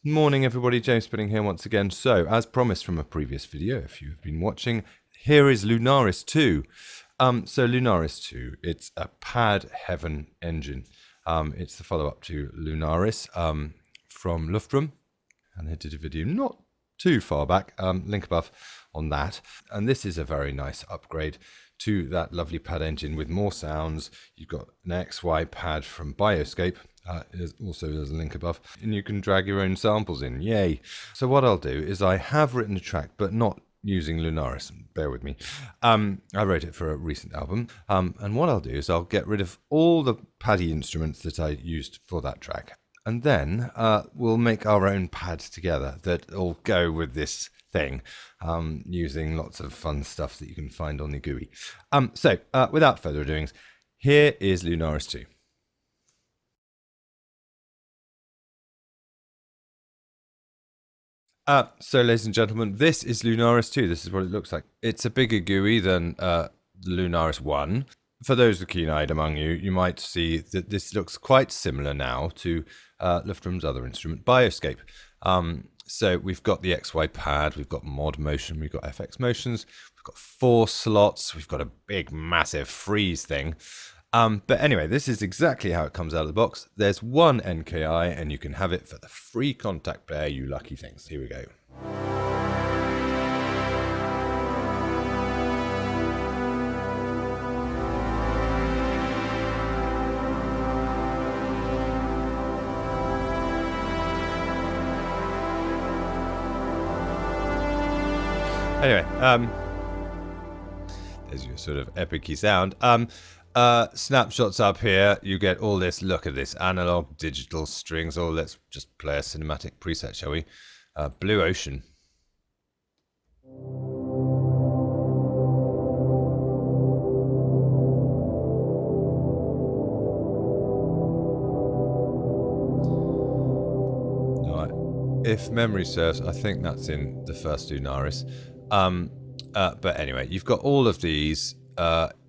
Morning everybody, James Spinning here once again. So, as promised from a previous video, if you've been watching, here is Lunaris 2. So Lunaris 2, it's a pad heaven engine. It's the follow-up to Lunaris from Luftrum. And they did a video not too far back, link above on that. And this is a very nice upgrade to that lovely pad engine with more sounds. You've got an XY pad from Bioscape. There's a link above, and you can drag your own samples in. Yay! So what I'll do is I have written a track, but not using Lunaris. Bear with me. I wrote it for a recent album, and what I'll do is I'll get rid of all the paddy instruments that I used for that track, and then we'll make our own pad together that will go with this thing, using lots of fun stuff that you can find on the GUI. So without further ado, here is Lunaris 2. So, ladies and gentlemen, this is Lunaris 2. This is what it looks like. It's a bigger GUI than the Lunaris 1. For those who are keen-eyed among you, you might see that this looks quite similar now to Luftrum's other instrument, Bioscape. So we've got the XY pad, we've got mod motion, we've got FX motions, we've got 4 slots, we've got a big, massive freeze thing. But anyway, this is exactly how it comes out of the box. There's one NKI, and you can have it for the free contact player, you lucky things. Here we go. Anyway, there's your sort of epic-y sound. Snapshots up here, you get all this. Look at this analog digital strings. Oh, let's just play a cinematic preset, shall we? Blue Ocean. If memory serves, I think that's in the first Lunaris. But anyway, you've got all of these.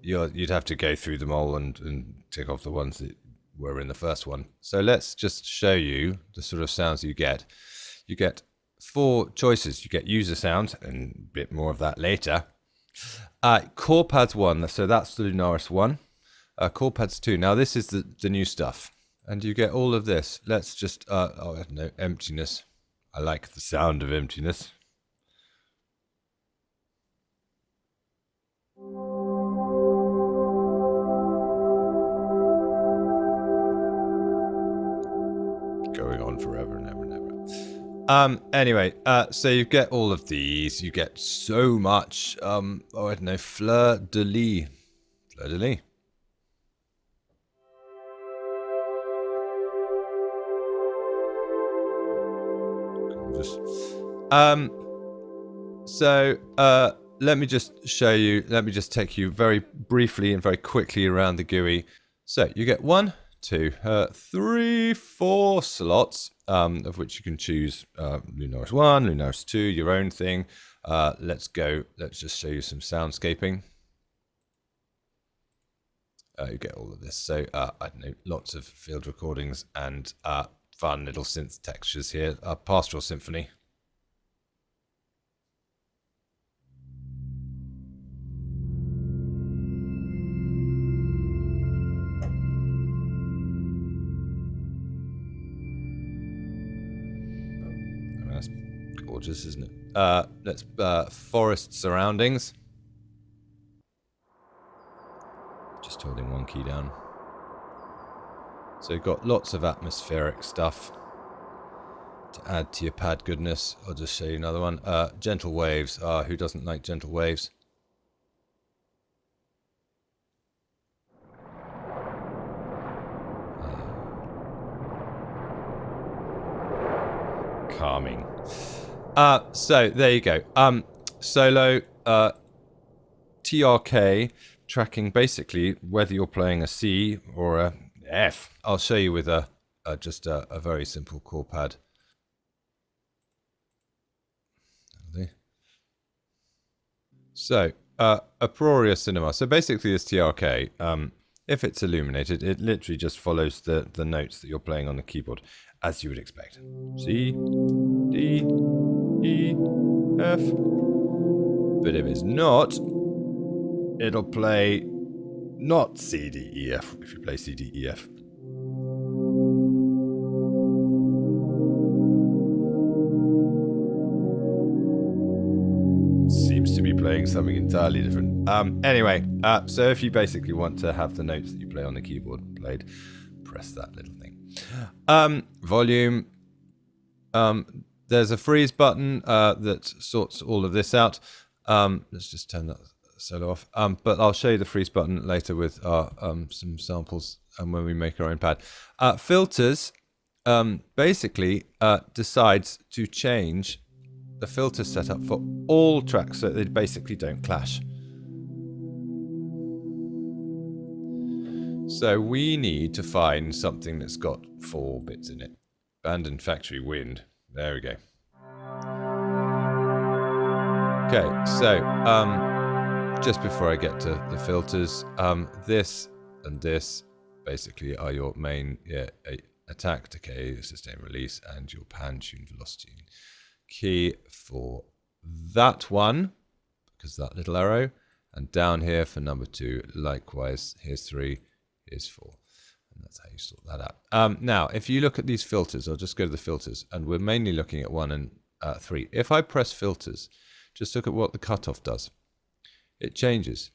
You'd have to go through them all and tick off the ones that were in the first one. So let's just show you the sort of sounds you get. You get 4 choices. You get user sounds, and a bit more of that later. Core pads 1, so that's the Lunaris 1. Core pads 2. Now this is the new stuff, and you get all of this. Let's just I don't know, emptiness. I like the sound of emptiness. Going on forever and ever and ever. Anyway, so you get all of these. You get so much. I don't know, fleur de lis. Fleur de lis. So let me just show you. Let me just take you very briefly and very quickly around the GUI. So you get 1, 2, 3, 4 slots, of which you can choose Lunaris 1, Lunaris 2, your own thing. Let's just show you some soundscaping. You get all of this. So I don't know, lots of field recordings and fun little synth textures here. Pastoral Symphony. That's gorgeous, isn't it? Let's forest surroundings. Just holding one key down. So you've got lots of atmospheric stuff to add to your pad goodness. I'll just show you another one. Gentle waves. Who doesn't like gentle waves? Calming. So there you go. Solo TRK tracking basically whether you're playing a C or a F. I'll show you with just a very simple chord pad. So Aproria Cinema. So basically this TRK, if it's illuminated, it literally just follows the notes that you're playing on the keyboard. as you would expect. C, D, E, F. But if it's not, it'll play not C, D, E, F if you play C, D, E, F. Seems to be playing something entirely different. Anyway, so if you basically want to have the notes that you play on the keyboard played, press that little thing. Volume. There's a freeze button that sorts all of this out. Let's just turn that solo off. But I'll show you the freeze button later with some samples and when we make our own pad. Filters basically decides to change the filter setup for all tracks so they basically don't clash. So we need to find something that's got 4 bits in it. Abandoned factory wind. There we go. Okay, so just before I get to the filters, this and this basically are your main attack, decay, sustain, release, and your pan tune velocity key for that one, because that little arrow, and down here for number 2, likewise, here's 3, here's 4, and that's how you sort that out. Now, if you look at these filters, I'll just go to the filters, and we're mainly looking at 1 and 3. If I press filters, just look at what the cutoff does. It changes.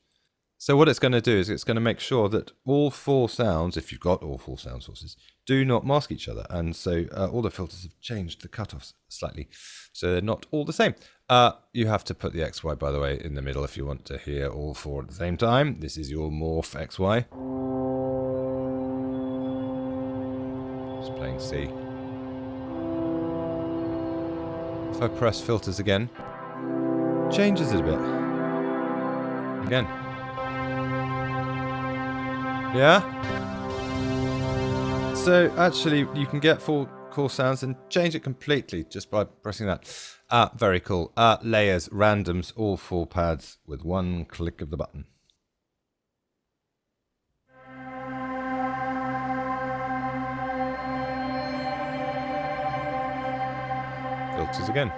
So what it's going to do is it's going to make sure that all 4 sounds, if you've got all 4 sound sources, do not mask each other. And so all the filters have changed the cutoffs slightly. So they're not all the same. You have to put the XY, by the way, in the middle if you want to hear all 4 at the same time. This is your morph XY. Just playing C. If I press filters again, changes it a bit. Again. Yeah? So actually you can get 4 core sounds and change it completely just by pressing that. Very cool. Layers, randoms, all 4 pads with 1 click of the button. Filters again.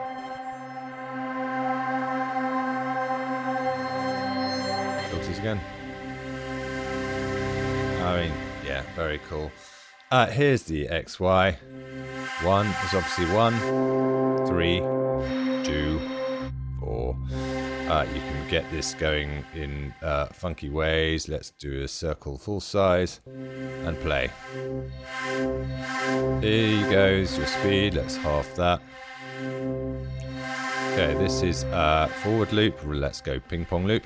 Filters again. I mean, yeah, very cool. Here's the XY. 1 is obviously 1, 3, 2, 4. You can get this going in funky ways. Let's do a circle full size and play. Here goes your speed. Let's half that. Okay, this is forward loop. Let's go ping pong loop.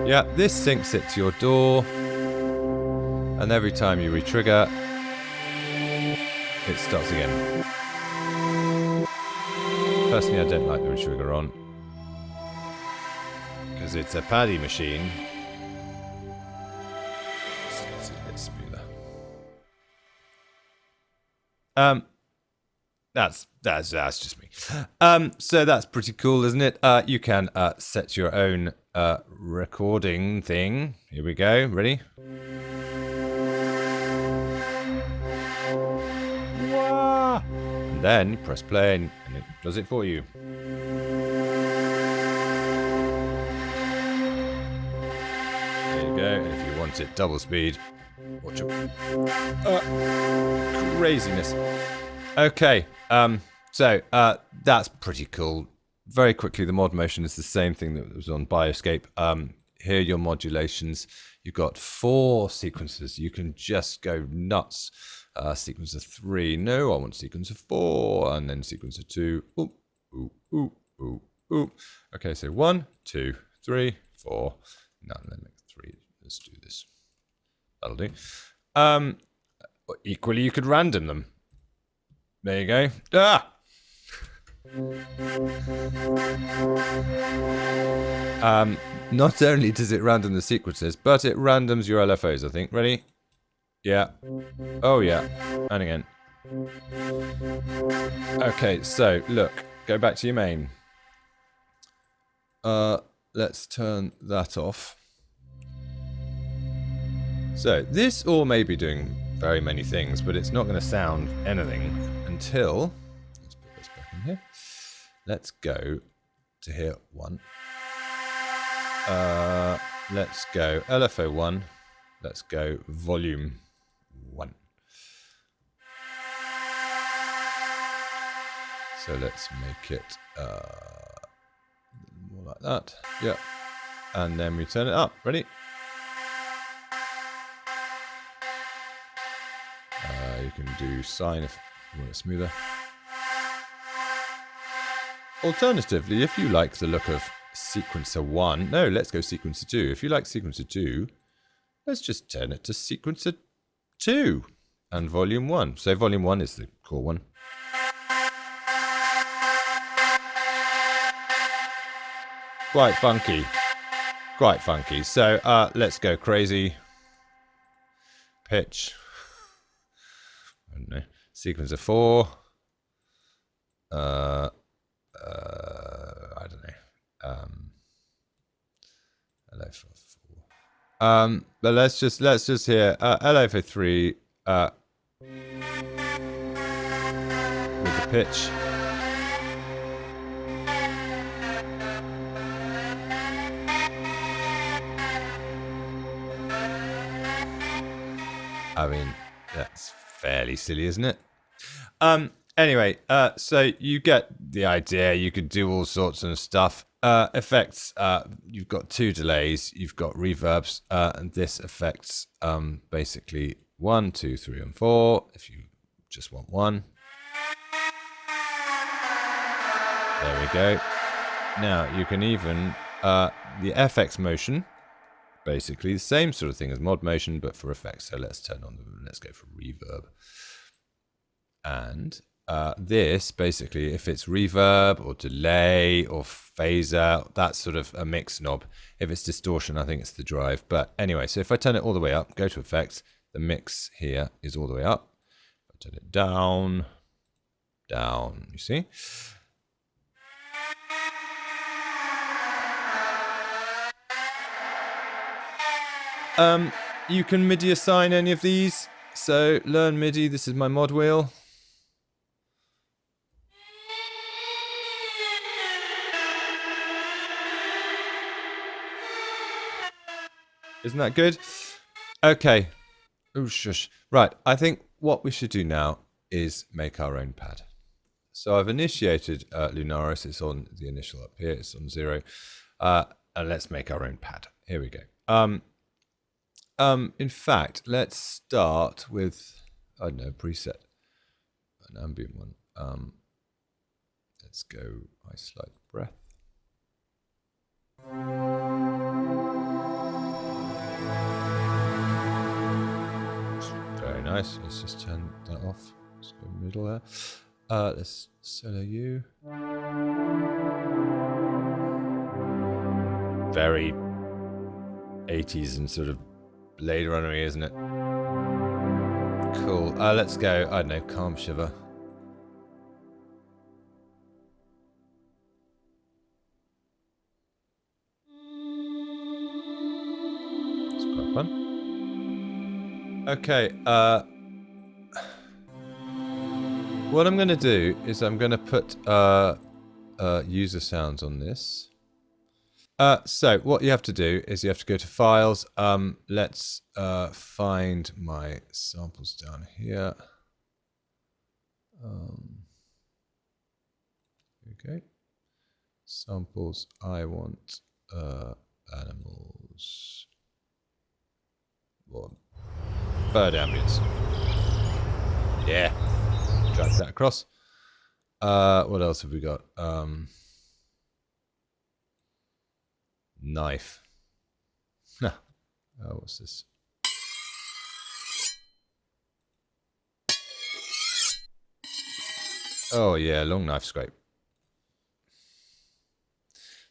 Yeah, this syncs it to your door, and every time you re-trigger, it starts again. Personally, I don't like the re-trigger on, because it's a paddy machine. Let's get it a bit smoother. That's just me. So that's pretty cool, isn't it? You can set your own recording thing. Here we go. Ready? Wah! And then you press play and it does it for you. There you go. And if you want it double speed, watch it. Craziness. Okay. So that's pretty cool. Very quickly, the mod motion is the same thing that was on Bioscape. Here are your modulations. You've got 4 sequences. You can just go nuts. Sequence of 3. No, I want sequence of 4. And then sequence of 2. Ooh, ooh, ooh, ooh, ooh. Okay, so 1, 2, 3, 4. No, let me make 3. Let's do this. That'll do. Equally, you could random them. There you go. Ah! Not only does it random the sequences, but it randoms your LFOs, I think. Ready? Yeah. Oh, yeah. And again. Okay, so, look. Go back to your main. Let's turn that off. So, this all may be doing very many things, but it's not going to sound anything until, let's put this back in here. Let's go to here 1. Let's go LFO 1. Let's go volume 1. So let's make it more like that. Yeah. And then we turn it up. Ready? You can do sine if you want it smoother. Alternatively, if you like the look of sequencer 1, no, let's go sequencer 2. If you like sequencer 2, let's just turn it to sequencer 2 and volume 1. So volume 1 is the core one. Quite funky. Quite funky. So let's go crazy. Pitch. I don't know. Sequencer 4. I don't know. LA for 4. But let's just hear LA for 3 with the pitch. I mean, that's fairly silly, isn't it? Anyway, so you get the idea. You could do all sorts of stuff. Effects, you've got 2 delays. You've got reverbs, and this affects basically 1, 2, 3, and 4. If you just want 1. There we go. Now, you can even, the FX motion, basically the same sort of thing as mod motion, but for effects. So let's turn on let's go for reverb. And this, basically, if it's reverb or delay or phaser, that's sort of a mix knob. If it's distortion, I think it's the drive. But anyway, so if I turn it all the way up, go to effects, the mix here is all the way up. If I turn it down, down, you see? You can MIDI assign any of these. So learn MIDI, this is my mod wheel. Isn't that good? Okay. Oh, shush. Right, I think what we should do now is make our own pad. So I've initiated Lunaris. It's on the initial up here. It's on 0. And let's make our own pad. Here we go. In fact, let's start with, I don't know, preset, an ambient one. Let's go isolate breath. Very nice. Let's just turn that off. Let's go middle there. Let's solo U. Very 80s and sort of Blade Runner, isn't it? Cool. Let's go, I don't know, Calm Shiver. It's quite fun. Okay, what I'm going to do is I'm going to put user sounds on this. So what you have to do is you have to go to files. Let's find my samples down here. Okay. Samples. I want animals. Well, bird ambience. Yeah. Drag that across. What else have we got? Knife. What's this? Oh yeah, long knife scrape.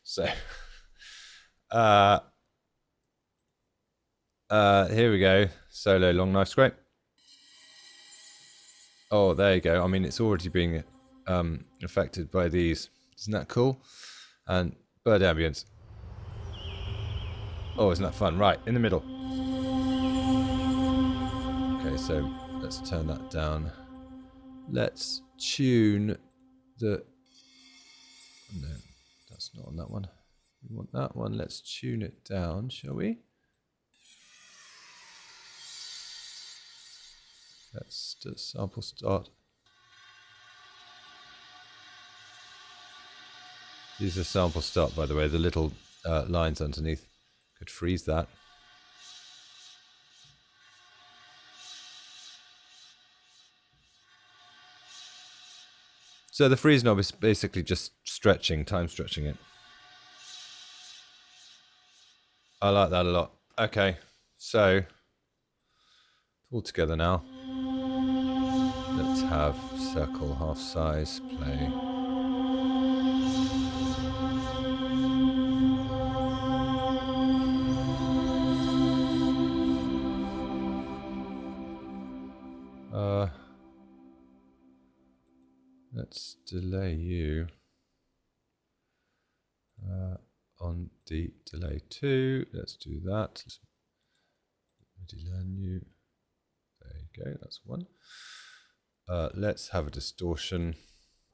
So here we go. Solo long knife scrape. Oh, there you go. I mean, it's already being affected by these. Isn't that cool? And bird ambience. Oh, isn't that fun? Right, in the middle. Okay, Okay, so let's turn that down. Let's tune the... No, that's not on that one. We want that one. Let's tune it down, shall we? Let's just sample start. These are sample start, by the way. The little lines underneath could freeze that. So the freeze knob is basically just stretching, time stretching it. I like that a lot. Okay, so all together now. Let's have circle half size play. Let's delay you on the delay 2. Let's do that. Let's learn you. There you go. That's one. Let's have a distortion.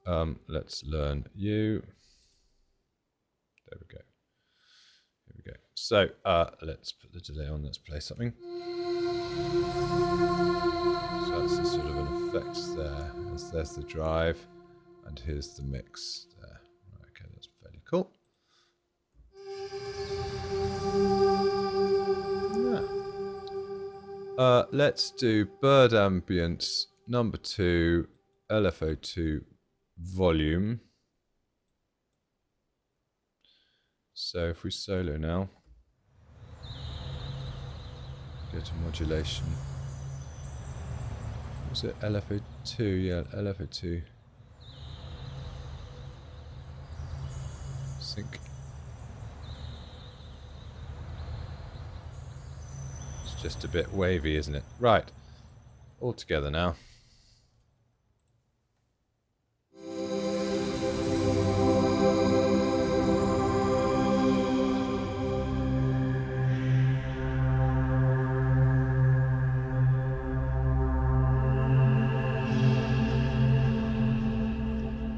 Let's learn you. There we go. Here we go. So let's put the delay on. Let's play something. So that's a sort of an effect there. There's the drive, and here's the mix there. Okay, that's fairly cool. Yeah. Let's do bird ambience number 2, LFO2 volume. So if we solo now, go to modulation. Was it LFO2? Yeah, LFO2. Sync. It's just a bit wavy, isn't it? Right. All together now.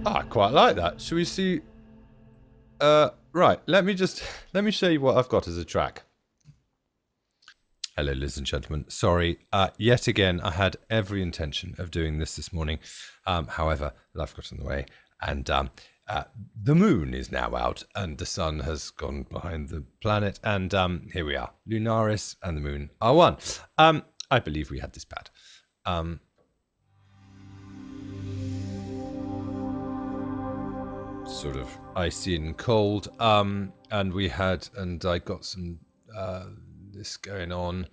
I quite like that. Should we see? Right. Let me show you what I've got as a track. Hello, ladies and gentlemen. Sorry, yet again, I had every intention of doing this morning. However, life got in the way, and the moon is now out, and the sun has gone behind the planet, and here we are. Lunaris and the moon are one. I believe we had this bad. Sort of icy and cold, and I got some this going on.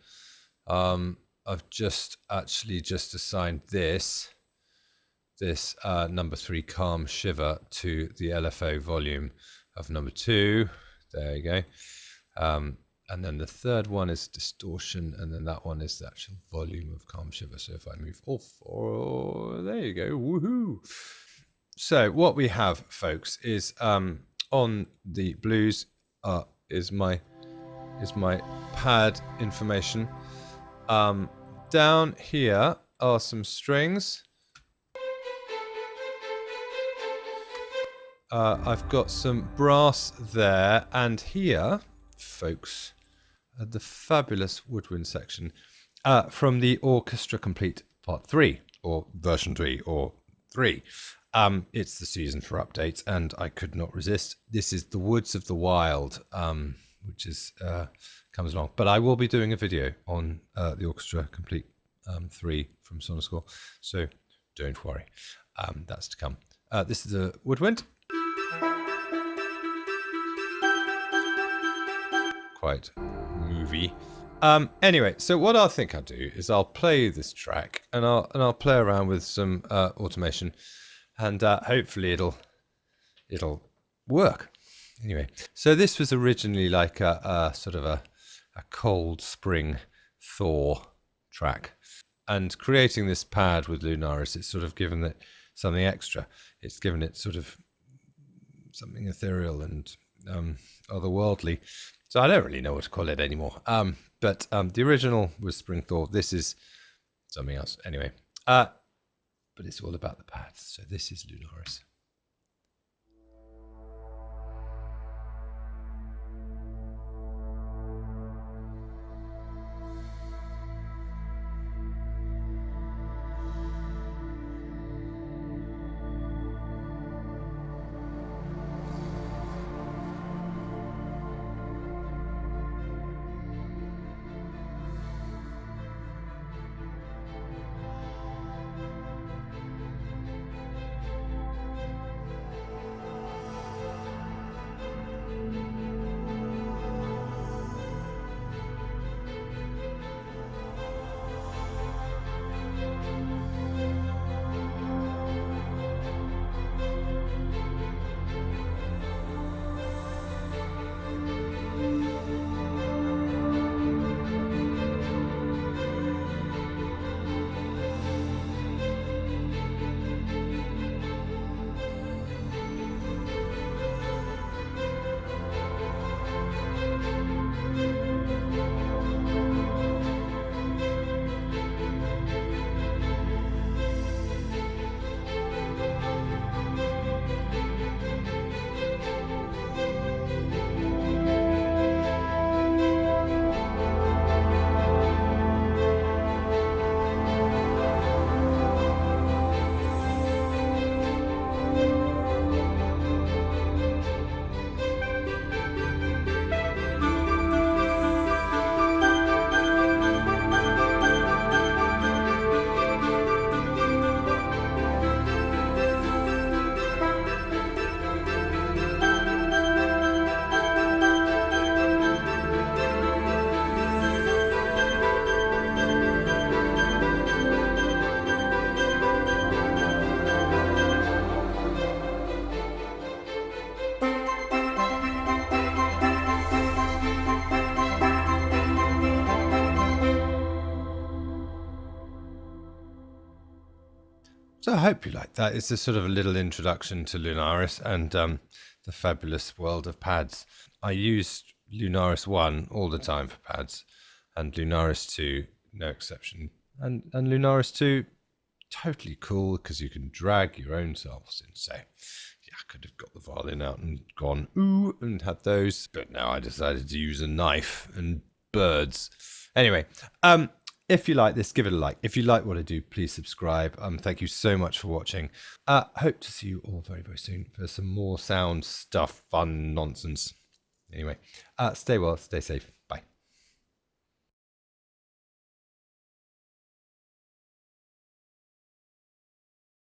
I've just assigned this number 3 calm shiver to the LFO volume of number 2. There you go. And then the third one is distortion, and then that one is the actual volume of calm shiver. So if I move all 4, there you go. Woohoo! So what we have, folks, is on the blues is my pad information. Down here are some strings. I've got some brass there, and here, folks, the fabulous woodwind section from the Orchestra Complete Part 3, or version 3, or 3. It's the season for updates, and I could not resist. This is the Woods of the Wild, which is comes along. But I will be doing a video on the Orchestra Complete 3 from Sonoscore, so don't worry. That's to come. This is a woodwind. Quite movie. Anyway, so what I think I'll do is I'll play this track, and I'll play around with some automation. And hopefully it'll work. Anyway, so this was originally like a sort of a cold spring thaw track. And creating this pad with Lunaris, it's sort of given it something extra. It's given it sort of something ethereal and otherworldly. So I don't really know what to call it anymore. But the original was spring thaw. This is something else. Anyway, but it's all about the pads. So this is Lunaris. So I hope you like that. It's a sort of a little introduction to Lunaris and the fabulous world of pads. I used Lunaris 1 all the time for pads, and Lunaris 2, no exception. And Lunaris 2, totally cool because you can drag your own samples in. So yeah, I could have got the violin out and gone ooh and had those, but now I decided to use a knife and birds. Anyway, if you like this, give it a like. If you like what I do, please subscribe. Thank you so much for watching. Hope to see you all very, very soon for some more sound stuff, fun nonsense. Anyway, stay well, stay safe.